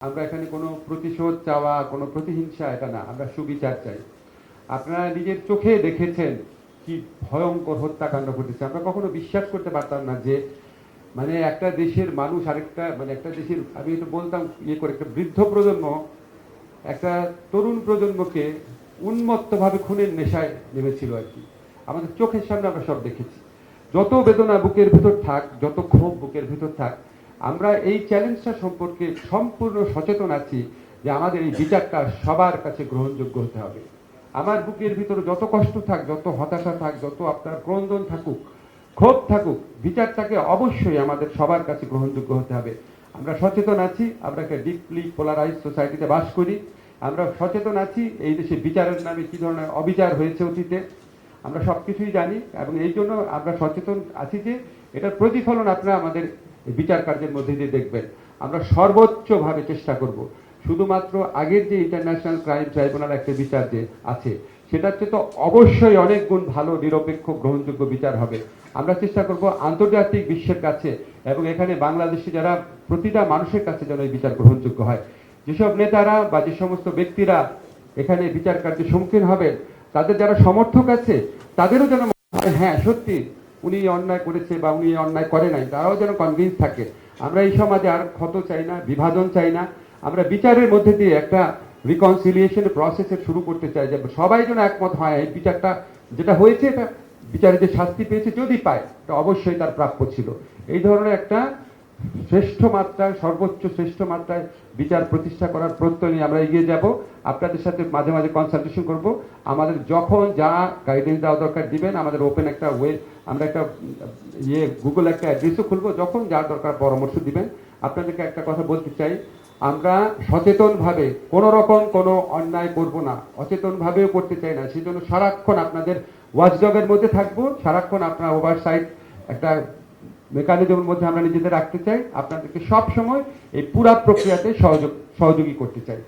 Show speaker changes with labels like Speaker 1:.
Speaker 1: আমরা এখানে কোনো প্রতিশোধ চাওয়া, কোনো প্রতিহিংসা এটা না, আমরা সুবিচার চাই। আপনারা নিজের চোখে দেখেছেন কি ভয়ঙ্কর হত্যাকাণ্ড ঘটেছে। আমরা কখনো বিশ্বাস করতে পারতাম না যে মানে একটা দেশের মানুষ আরেকটা মানে একটা দেশের, আমি এটা বলতাম করে, একটা বৃদ্ধ প্রজন্ম একটা তরুণ প্রজন্মকে উন্মত্তভাবে খুনের নেশায় নেমেছিল আর কি। আমাদের চোখের সামনে আমরা সব দেখেছি। যত বেদনা বুকের ভিতর থাক, যত ক্ষোভ বুকের ভিতর থাক, আমরা এই চ্যালেঞ্জটা সম্পর্কে সম্পূর্ণ সচেতন আছি যে আমাদের এই বিচারটা সবার কাছে গ্রহণযোগ্য হতে হবে। আমার বুকের ভিতরে যত কষ্ট থাক, যত হতাশা থাক, যত আপনার ক্রন্দন থাকুক, ক্ষোভ থাকুক, বিচারটাকে অবশ্যই আমাদের সবার কাছে গ্রহণযোগ্য হতে হবে। আমরা সচেতন আছি, আমরা একটা ডিপলি পোলারাইজ সোসাইটিতে বাস করি। আমরা সচেতন আছি এই দেশে বিচারের নামে কি ধরনের অবিচার হয়েছে অতীতে, আমরা সবকিছুই জানি এবং এই জন্য আমরা সচেতন আছি যে এটার প্রতিফলন আপনারা আমাদের বিচার কার্যের মধ্যে দিয়ে দেখবেন। আমরা সর্বোচ্চভাবে চেষ্টা করব শুধুমাত্র আগের যে ইন্টারন্যাশনাল ক্রাইম ট্রাইব্যুনাল একটা বিচার যে আছে সেটার চেয়ে তো অবশ্যই অনেক গুণ ভালো, নিরপেক্ষ, গ্রহণযোগ্য বিচার হবে। আমরা চেষ্টা করব আন্তর্জাতিক বিশ্বের কাছে এবং এখানে বাংলাদেশে যারা প্রতিটা মানুষের কাছে যেন এই বিচার গ্রহণযোগ্য হয়। যেসব নেতারা বা যে সমস্ত ব্যক্তিরা এখানে বিচার কার্যের সম্মুখীন হবেন, তাদের যারা সমর্থক আছে তাদেরও যেন হ্যাঁ সত্যি উনি অন্যায় করেছে বা উনি অন্যায় করে নাই, তারাও যেন কনভিন্স থাকে। আমরা এই সমাজে আর ক্ষত চাই না, বিভাজন চাই না। আমরা বিচারের মধ্যে দিয়ে একটা রিকনসিলিয়েশন প্রসেসের শুরু করতে চাই যে সবাই যেন একমত হয় এই বিচারটা যেটা হয়েছে, এটা বিচারে যে শাস্তি পেয়েছে যদি পায় এটা অবশ্যই তার প্রাপ্য ছিল। এই ধরনের একটা শ্রেষ্ঠ মাত্রায়, সর্বোচ্চ শ্রেষ্ঠ মাত্রায় বিচার প্রতিষ্ঠা করার প্রত্যয় নিয়ে আমরা এগিয়ে যাব। আপনাদের সাথে মাঝে মাঝে কনসালটেশন করব। আমাদের যখন যা গাইডেন্স দেওয়া দরকার দিবেন, আমাদের ওপেন একটা ওয়ে, আমরা একটা গুগল একটা অ্যাড্রেসও খুলবো, যখন যার দরকার পরামর্শ দিবেন। আপনাদেরকে একটা কথা বলতে চাই, আমরা সচেতনভাবে কোনো রকম কোনো অন্যায় করব না, অচেতনভাবেও করতে চাই না। সেই জন্য সারাক্ষণ আপনাদের ওয়াচডগের মধ্যে থাকবো, সারাক্ষণ আপনার ওভারসাইট একটা মেকানিজমের মধ্যে আমরা নিজেদের রাখতে চাই। আপনাদেরকে সব সময় এই পুরা প্রক্রিয়াতে সহযোগী করতে চাই।